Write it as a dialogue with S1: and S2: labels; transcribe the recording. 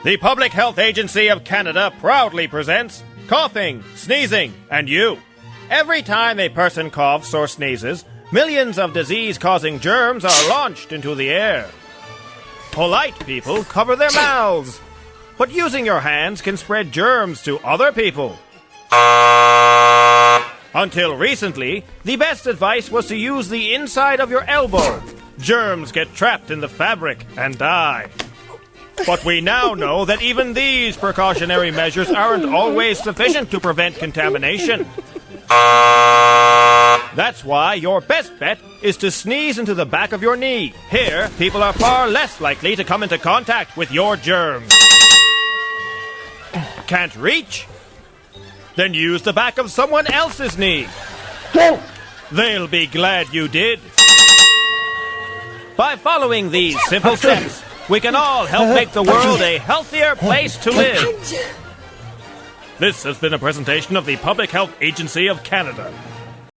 S1: The Public Health Agency of Canada proudly presents coughing, sneezing, and you. Every time a person coughs or sneezes, millions of disease-causing germs are launched into the air. Polite people cover their mouths, but using your hands can spread germs to other people. Until recently, the best advice was to use the inside of your elbow. Germs get trapped in the fabric and die. But we now know that even these precautionary measures aren't always sufficient to prevent contamination. That's why your best bet is to sneeze into the back of your knee. Here, people are far less likely to come into contact with your germs. Can't reach? Then use the back of someone else's knee. They'll be glad you did. By following these simple steps, we can all help make the world a healthier place to live. This has been a presentation of the Public Health Agency of Canada.